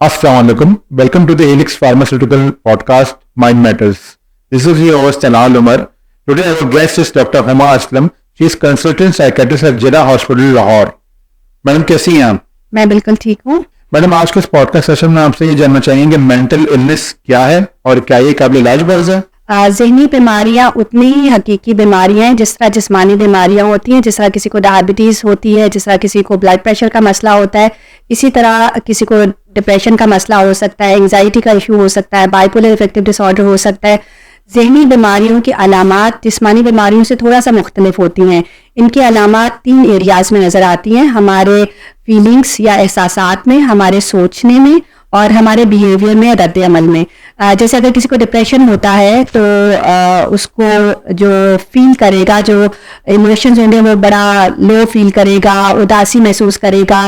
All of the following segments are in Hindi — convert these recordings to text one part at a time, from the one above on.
Assalamualaikum. Welcome to the Helix Pharmaceutical Podcast, Mind Matters. This is your host, Talal Umar. Today our guest is Dr. Hema Aslam. She is consultant psychiatrist at Jeddah Hospital, Lahore. Madam कैसी हैं आप? मैं बिल्कुल ठीक हूँ। मैडम आज के इस पॉडकास्ट सेशन में आपसे ये जानना चाहेंगे कि मेंटल इलनेस क्या है और क्या ये काबिल इलाज मर्ज है? ज़हनी बीमारियाँ उतनी ही हकीकी बीमारियाँ हैं जिस तरह जिस्मानी बीमारियाँ होती हैं। जिस तरह किसी को डायबिटीज़ होती है, जिस तरह किसी को ब्लड प्रेशर का मसला होता है, इसी तरह किसी को डिप्रेशन का मसला हो सकता है, एंग्जाइटी का इशू हो सकता है, बाइपोलर अफेक्टिव डिसऑर्डर हो सकता है। ज़हनी बीमारियों की अलामात जिस्मानी बीमारियों से थोड़ा सा मुख्तलिफ होती हैं। इनकी अलामात 3 एरियाज़ में नज़र आती हैं, हमारे फीलिंग्स या एहसासात में, हमारे सोचने में और हमारे बिहेवियर में, रद्द अमल में। जैसे अगर किसी को डिप्रेशन होता है तो उसको जो फील करेगा, जो इमोशंस होंगे वो बड़ा लो फील करेगा, उदासी महसूस करेगा,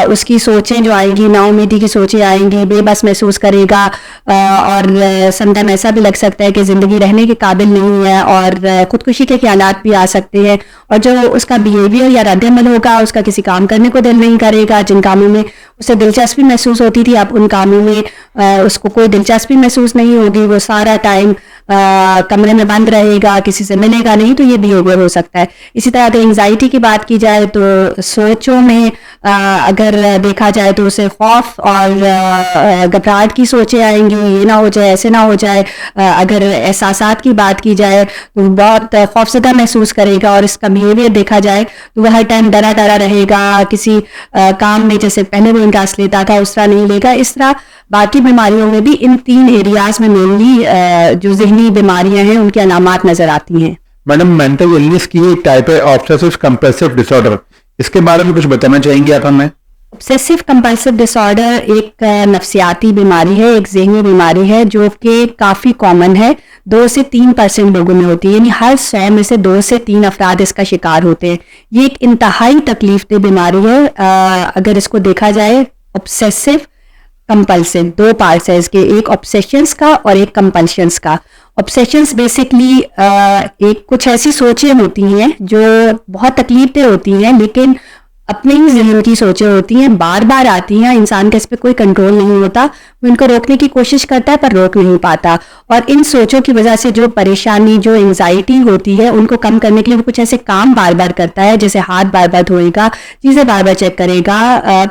उसकी सोचें जो आएंगी नाउमीदी की सोचें आएंगी, बेबस महसूस करेगा और समटाइम ऐसा भी लग सकता है कि ज़िंदगी रहने के काबिल नहीं है और ख़ुदकुशी के ख्यालात भी आ सकते हैं। और जो उसका बिहेवियर या रद्द अमल होगा, उसका किसी काम करने को दिल नहीं करेगा, जिन कामों में उसे दिलचस्पी महसूस होती थी अब उन कामों में उसको कोई दिलचस्पी महसूस नहीं होगी, वो सारा टाइम कमरे में बंद रहेगा, किसी से मिलेगा नहीं, तो ये बिहेवियर हो सकता है। इसी तरह अगर एंग्जाइटी की बात की जाए तो सोचों में अगर देखा जाए तो उसे खौफ और घबराहट की सोचें आएंगी, ये ना हो जाए, ऐसे ना हो जाए। अगर एहसासात की बात की जाए तो बहुत खौफजदा महसूस करेगा और इसका बिहेवियर देखा जाए तो वह हर टाइम डरा डरा रहेगा, किसी काम में जैसे पहले वो इंटरेस्ट लेता था उस तरह नहीं लेगा। इस तरह बाकी बीमारियों में भी इन 3 एरियाज में मेनली जो ज़हनी बीमारियां हैं उनकी अलामात नजर आती हैं। मैडम मेंटल इलनेस की एक टाइप है ऑब्सेसिव कंपल्सिव डिसऑर्डर, इसके बारे में कुछ बताना चाहेंगे आप हमें? ऑब्सेसिव कंपल्सिव डिसऑर्डर एक नफ्सियाती बीमारी है, एक ज़हनी बीमारी है जो कि काफ़ी कॉमन है। 2 से 3% लोगों में होती है, यानी हर 100 में से 2 से 3 अफराद इसका शिकार होते हैं। ये एक इंतहाई तकलीफदेह बीमारी है। अगर इसको देखा जाए ऑब्सेसिव कंपल्सिव 2 पार्ट्स है इसके, एक ऑब्सेशंस का और एक कंपल्शंस का। ऑब्सेशंस बेसिकली एक कुछ ऐसी सोचें होती हैं जो बहुत तकलीफदेह होती हैं लेकिन अपने ही ज़हन की सोचें होती हैं, बार बार आती हैं, इंसान का इस पर कोई कंट्रोल नहीं होता, वो इनको रोकने की कोशिश करता है पर रोक नहीं पाता। और इन सोचों की वजह से जो परेशानी, जो एंग्जाइटी होती है, उनको कम करने के लिए वो कुछ ऐसे काम बार बार करता है, जैसे हाथ बार बार धोएगा, चीज़ें बार बार चेक करेगा,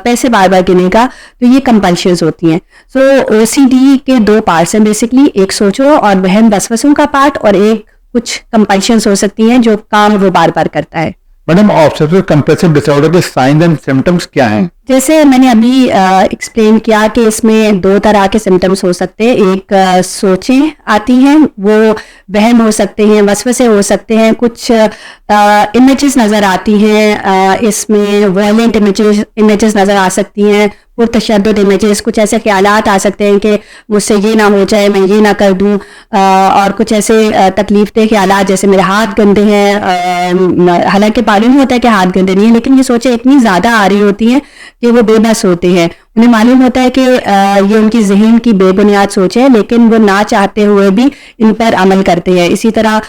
पैसे बार बार गिनेगा, तो ये कंपल्शंस होती हैं। सो OCD के 2 पार्ट्स हैं बेसिकली, एक सोचो और वहम वसवसों का पार्ट और एक कुछ कंपल्शंस हो सकती हैं जो काम वो बार बार करता है। मैडम ऑब्सेसिव कंपल्सिव डिसऑर्डर के साइंस एंड सिम्टम्स क्या हैं? जैसे मैंने अभी एक्सप्लेन किया कि इसमें 2 तरह के सिम्टम्स हो सकते हैं। एक सोचें आती हैं, वो वहम हो सकते हैं, वसवसे हो सकते हैं, कुछ इमेजेस नज़र आती हैं, इसमें वायलेंट इमेजेस नज़र आ सकती हैं, पुरतशद्दुद इमेजेस, कुछ ऐसे ख्यालात आ सकते हैं कि मुझसे ये ना हो जाए, मैं ये ना कर दूं, और कुछ ऐसे तकलीफदेह ख्यालात जैसे मेरे हाथ गंदे हैं। हालांकि मालूम होता है कि हाथ गंदे नहीं है लेकिन ये सोचें इतनी ज़्यादा आ रही होती हैं कि वो बेबस होते हैं। उन्हें मालूम होता है कि ये उनकी ज़हन की बेबुनियाद सोच है लेकिन वो ना चाहते हुए भी इन पर अमल करते हैं। इसी तरह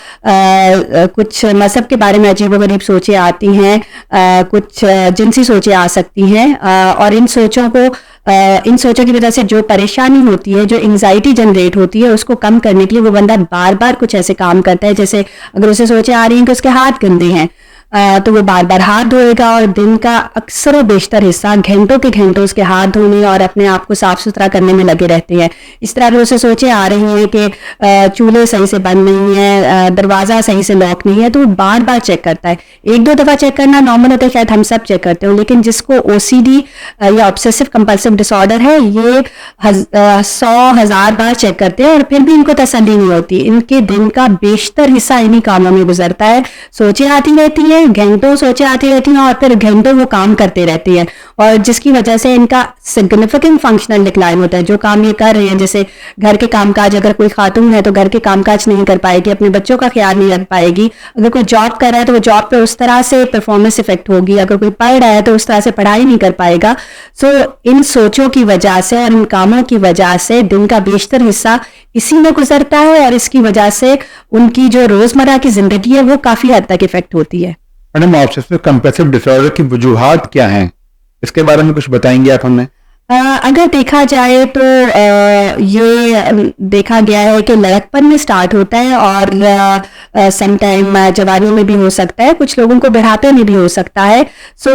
कुछ मज़हब के बारे में अजीबोगरीब सोचें आती हैं, कुछ जिनसी सोचें आ सकती हैं और इन सोचों की वजह से जो परेशानी होती है, जो एंग्जाइटी जनरेट होती है, उसको कम करने के लिए वो बंदा बार बार कुछ ऐसे काम करता है। जैसे अगर उसे सोचें आ रही हैं कि उसके हाथ गंदे हैं तो वो बार बार हाथ धोएगा और दिन का अक्सर और बेशतर हिस्सा घंटों के घंटों उसके हाथ धोने और अपने आप को साफ सुथरा करने में लगे रहते हैं। इस तरह अगर उसे सोचें आ रही हैं कि चूल्हे सही से बंद नहीं है, दरवाज़ा सही से लॉक नहीं है, तो वो बार बार चेक करता है। 1-2 दफ़ा चेक करना नॉर्मल होता है, शायद हम सब चेक करते हो, लेकिन जिसको OCD या ऑब्सेसिव कंपल्सिव डिसऑर्डर है ये 100,000 बार चेक करते हैं और फिर भी इनको तसल्ली नहीं होती। इनके दिन का बेशतर हिस्सा इन्हीं कामों में गुजरता है। सोचें आती रहती हैं, घंटों सोचें आती रहती हैं और फिर घंटों वो काम करते रहते हैं और जिसकी वजह से इनका सिग्निफिकेंट फंक्शनल डिक्लाइन होता है। जो काम ये कर रहे हैं, जैसे घर के कामकाज, अगर कोई खातून है तो घर के कामकाज नहीं कर पाएगी, अपने बच्चों का ख्याल नहीं रख पाएगी। अगर कोई जॉब कर रहा है तो वो जॉब पे उस तरह से परफॉर्मेंस इफेक्ट होगी, अगर कोई पढ़ रहा है तो उस तरह से पढ़ाई नहीं कर पाएगा। सो इन सोचों की वजह से और इन कामों की वजह से दिन का बेशतर हिस्सा इसी में गुजरता है और इसकी वजह से उनकी जो रोजमर्रा की जिंदगी है वो काफी हद तक इफेक्ट होती है। मैडम ऑब्सेसिव कंपल्सिव डिसऑर्डर की वजूहात क्या हैं, इसके बारे में कुछ बताएंगे आप हमें? अगर देखा जाए तो ये देखा गया है कि लड़कपन में स्टार्ट होता है और सम टाइम जवानी में भी हो सकता है, कुछ लोगों को बुढ़ापे में भी हो सकता है। सो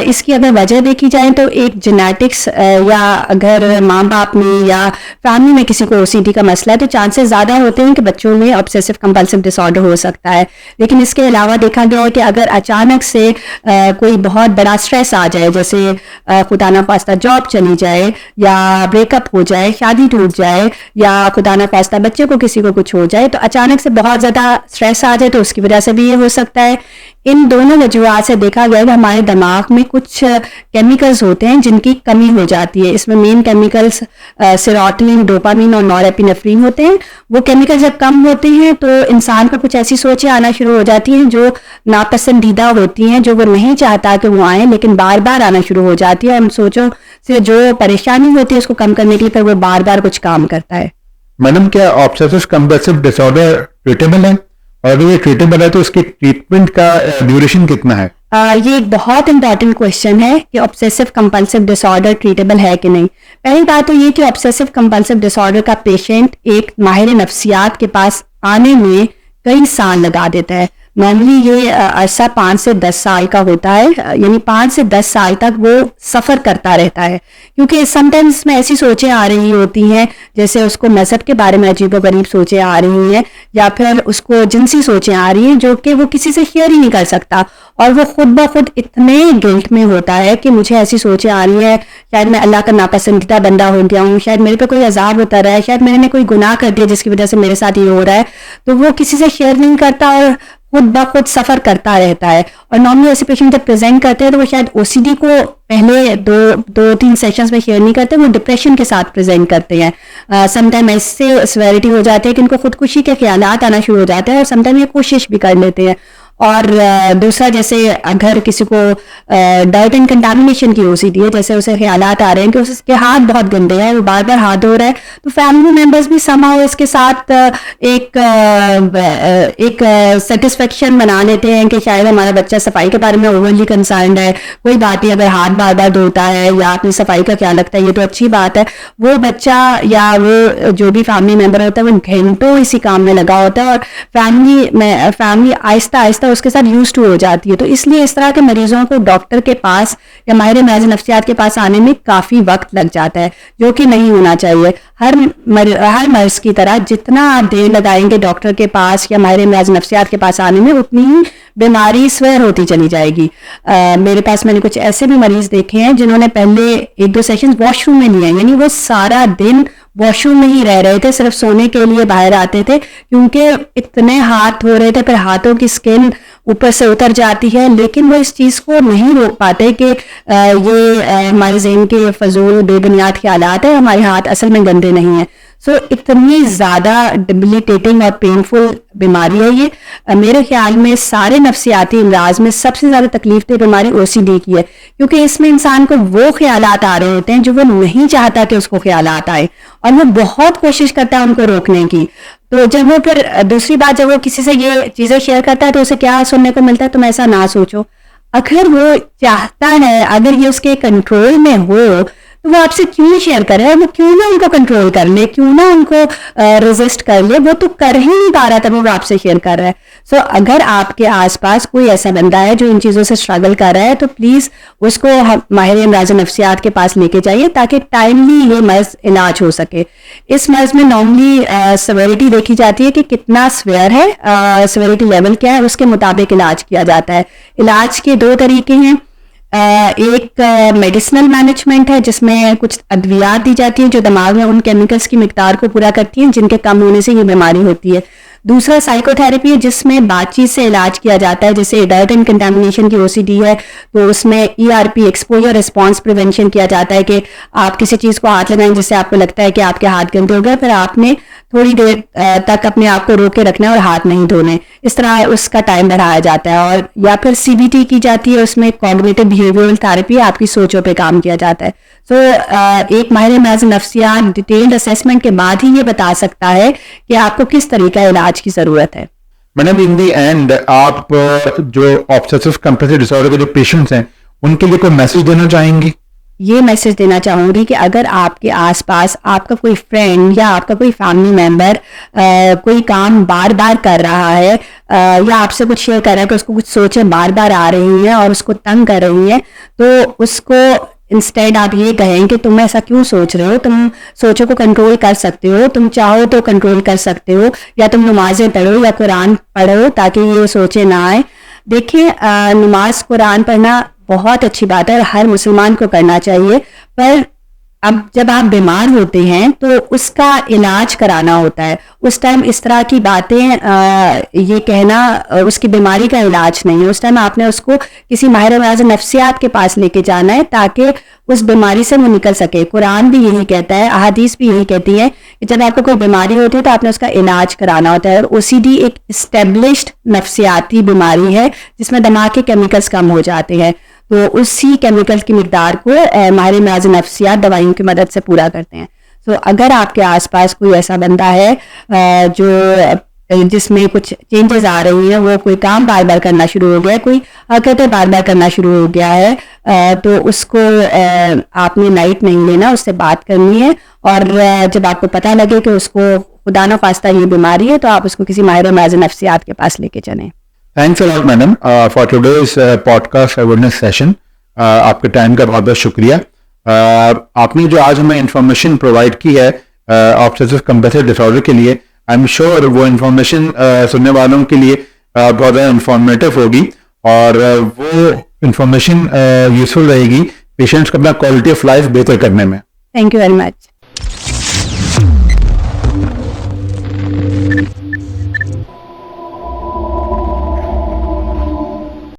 इसकी अगर वजह देखी जाए तो एक जेनेटिक्स या अगर माँ बाप में या फैमिली में किसी को ओसीडी का मसला है तो चांसेस ज़्यादा होते हैं कि बच्चों में ऑब्सेसिव कंपल्सिव डिसऑर्डर हो सकता है। लेकिन इसके अलावा देखा गया है कि अगर अचानक से कोई बहुत बड़ा स्ट्रेस आ जाए, जैसे खुदा ना खास्ता जॉब चली जाए या ब्रेकअप हो जाए, शादी टूट जाए या खुदा ना खास्ता बच्चे को किसी को कुछ हो जाए, तो अचानक से बहुत ज़्यादा स्ट्रेस आ जाए तो उसकी वजह से भी ये हो सकता है। इन दोनों वजूहत से देखा गया कि हमारे दिमाग में कुछ केमिकल्स होते हैं जिनकी कमी हो जाती है। इसमें मेन केमिकल्स सेरोटोनिन, डोपामिन और नॉरएपिनेफ्रिन होते हैं। वो केमिकल जब कम होते हैं तो इंसान को कुछ ऐसी सोचें आना शुरू हो जाती हैं जो नापसंदीदा होती हैं, जो वो नहीं चाहता कि वो आए, लेकिन बार बार आना शुरू हो जाती है। हम सोचो से जो परेशानी होती है उसको कम करने के लिए फिर वो बार बार कुछ काम करता है। मैडम, क्या ऑब्सेसिव कंपल्सिव डिसऑर्डर ट्रीटेबल है, और अगर ये ट्रीटेबल है तो उसकी ट्रीटमेंट का ड्यूरेशन कितना है? ये एक बहुत इंपॉर्टेंट क्वेश्चन है कि ऑब्सेसिव कंपल्सिव डिसऑर्डर ट्रीटेबल है कि नहीं। पहली बात तो ये कि ऑब्सेसिव कंपल्सिव डिसऑर्डर का पेशेंट एक माहिर नफ्सियात के पास आने में कई साल लगा देता है। नॉर्मली ये अरसा 5 से 10 साल का होता है, यानी 5 से 10 साल तक वो सफ़र करता रहता है, क्योंकि समटाइम्स में ऐसी सोचें आ रही होती हैं जैसे उसको मजहब के बारे में अजीबोगरीब सोचें आ रही हैं या फिर उसको जिनसी सोचें आ रही हैं जो कि वो किसी से शेयर ही नहीं कर सकता, और वो खुद ब खुद इतने गिल्ट में होता है कि मुझे ऐसी सोचें आ रही हैं, शायद मैं अल्लाह का नापसंदीदा बंदा हो गया हूँ, शायद मेरे पे कोई अजाब होता रहा है, शायद मैंने कोई गुनाह कर दिया जिसकी वजह से मेरे साथ ये हो रहा है। तो वो किसी से शेयर नहीं करता और खुद ब खुद सफ़र करता रहता है। और नॉर्मली ऐसे पेशेंट जब प्रेजेंट करते हैं तो वो शायद ओसीडी को पहले दो तीन सेशंस में शेयर नहीं करते, वो डिप्रेशन के साथ प्रेजेंट करते हैं। समटाइम ऐसे सिवियरिटी हो जाती है कि इनको खुदकुशी के ख्यालात आना शुरू हो जाते हैं और समटाइम ये कोशिश भी कर लेते हैं। और दूसरा, जैसे अगर किसी को डर्ट एंड कंटामिनेशन की ओसीडी है, जैसे उसे ख्यालात आ रहे हैं कि उसके हाथ बहुत गंदे हैं, वो बार बार हाथ धो रहा है, तो फैमिली मेंबर्स भी समहाउ इसके साथ एक सेटिस्फेक्शन बना लेते हैं कि शायद हमारा बच्चा सफाई के बारे में ओवरली कंसर्न्ड है, कोई बात नहीं, अगर हाथ बार बार धोता है या अपनी सफाई का ख्याल रखता है ये तो अच्छी बात है। वो बच्चा या वो जो भी फैमिली मेंबर होता है वो घंटों इसी काम में लगा होता है और फैमिली आहिस्ता आहिस्ता उसके साथ यूज टू हो जाती है। तो इसलिए इस तरह के मरीजों को डॉक्टर के पास या माहिर मर्ज नफ्सियात के पास आने में काफी वक्त लग जाता है, जो कि नहीं होना चाहिए। हर मर्ज की तरह जितना आप देर लगाएंगे डॉक्टर के पास या माहिर मर्ज नफ्सियात के पास आने में, उतनी ही बीमारी स्वेयर होती चली जाएगी। मेरे पास मैंने कुछ ऐसे भी मरीज देखे हैं जिन्होंने पहले 1-2 सेशन वॉशरूम में लिए, यानी वो सारा दिन वॉशरूम में ही रह रहे थे, सिर्फ सोने के लिए बाहर आते थे क्योंकि इतने हाथ धो रहे थे, फिर हाथों की स्किन ऊपर से उतर जाती है, लेकिन वो इस चीज़ को नहीं रोक पाते कि ये हमारे ज़हन के फजूल बेबुनियाद ख्यालात है, हमारे हाथ असल में गंदे नहीं हैं। सो इतनी ज़्यादा डिबिलिटेटिंग और पेनफुल बीमारी है ये। मेरे ख्याल में सारे नफ्सियाती इमराज में सबसे ज़्यादा तकलीफ दे बीमारी ओसीडी की है, क्योंकि इसमें इंसान को वो ख्यालात आ रहे होते हैं जो वो नहीं चाहता कि उसको ख्यालात आए और वो बहुत कोशिश करता है उनको रोकने की। तो जब वो फिर दूसरी बात, जब वो किसी से ये चीज़ें शेयर करता है तो उसे क्या सुनने को मिलता है, तुम ऐसा ना सोचो। अगर वो चाहता है, अगर ये उसके कंट्रोल में हो तो वो आपसे क्यों शेयर करे, वो क्यों ना उनको कंट्रोल कर ले, क्यों ना उनको रेजिस्ट कर ले, वो तो कर ही नहीं पा रहा था, वो आपसे शेयर कर रहा है। सो अगर आपके आसपास कोई ऐसा बंदा है जो इन चीज़ों से स्ट्रगल कर रहा है तो प्लीज़ उसको माहिर अमराज नफ्सियात के पास लेके जाइए ताकि टाइमली ये मर्ज इलाज हो सके। इस मर्ज में नॉर्मली सिवियरिटी देखी जाती है कि कितना स्वेयर है, सिवियरिटी लेवल क्या है, उसके मुताबिक इलाज किया जाता है। इलाज के 2 तरीके हैं। एक मेडिसिनल मैनेजमेंट है जिसमें कुछ अद्वियात दी जाती हैं जो दिमाग में उन केमिकल्स की मिकदार को पूरा करती हैं जिनके कम होने से ये बीमारी होती है। दूसरा साइकोथेरेपी है जिसमें बातचीत से इलाज किया जाता है, जैसे डर्ट एंड कंटामिनेशन की ओसीडी है तो उसमें ERP एक्सपोजर रिस्पॉन्स प्रिवेंशन किया जाता है कि आप किसी चीज़ को हाथ लगाएं जिससे आपको लगता है कि आपके हाथ गंदे हो गए, फिर आपने थोड़ी देर तक अपने आप को रोक के रखना है और हाथ नहीं धोने, इस तरह उसका टाइम बढ़ाया जाता है। और या फिर CBT की जाती है, उसमें कॉग्निटिव बिहेवियरल थेरेपी, आपकी सोचों पे काम किया जाता है। सो एक माहिर मर्ज नफ्सियात डिटेल्ड असेसमेंट के बाद ही ये बता सकता है कि आपको किस तरीका इलाज की ज़रूरत है। मैडम, इन दी एंड आप जो ऑब्सेसिव कंपल्सिव डिसऑर्डर के जो पेशेंट्स हैं उनके लिए कोई मैसेज देना चाहेंगी? ये मैसेज देना चाहूँगी कि अगर आपके आसपास आपका कोई फ्रेंड या आपका कोई फैमिली मेम्बर कोई काम बार बार कर रहा है या आपसे कुछ शेयर कर रहा है कि उसको कुछ सोचें बार बार आ रही हैं और उसको तंग कर रही हैं, तो उसको इंस्टेड आप ये कहें कि तुम ऐसा क्यों सोच रहे हो, तुम सोचो को कंट्रोल कर सकते हो, तुम चाहो तो कंट्रोल कर सकते हो, या तुम नमाजें पढ़ो या कुरान पढ़ो ताकि ये सोचे ना आए। देखिए नमाज कुरान पढ़ना बहुत अच्छी बात है और हर मुसलमान को करना चाहिए, पर अब जब आप बीमार होते हैं तो उसका इलाज कराना होता है। उस टाइम इस तरह की बातें ये कहना उसकी बीमारी का इलाज नहीं है। उस टाइम आपने उसको किसी माहिर इलाज नफ्सियात के पास लेके जाना है ताकि उस बीमारी से वो निकल सके। कुरान भी यही कहता है, अहादीस भी यही कहती है कि जब आपको कोई बीमारी होती है तो आपने उसका इलाज कराना होता है। और ओसीडी एक इस्टेब्लिश्ड नफ्सियाती बीमारी है जिसमें दिमाग के केमिकल्स कम हो जाते हैं, तो उसी केमिकल की मिकदार को माहिर इलाज नफ्सियात दवाइयों की मदद से पूरा करते हैं। तो अगर आपके आसपास कोई ऐसा बंदा है जो जिसमें कुछ चेंजेस आ रही हैं, वो कोई काम बार बार करना शुरू हो गया है, कोई हरकतें बार बार करना शुरू हो गया है, तो उसको आपने नाइट नहीं लेना, उससे बात करनी है। और जब आपको पता लगे कि उसको खुदा न खास्ता ये बीमारी है, तो आप उसको किसी माहिर इलाज नफ्सियात के पास लेके चलें। Thanks a lot madam for today's podcast awareness session. आपके टाइम का बहुत बहुत शुक्रिया। आपने जो आज हमें इंफॉर्मेशन प्रोवाइड की है ऑब्सेसिव कंपल्सिव डिसऑर्डर के लिए, आई एम श्योर वो इंफॉर्मेशन सुनने वालों के लिए बहुत ज़्यादा इंफॉर्मेटिव होगी और वो इंफॉर्मेशन यूजफुल रहेगी पेशेंट्स को अपना क्वालिटी ऑफ लाइफ बेहतर करने में। Thank you very much.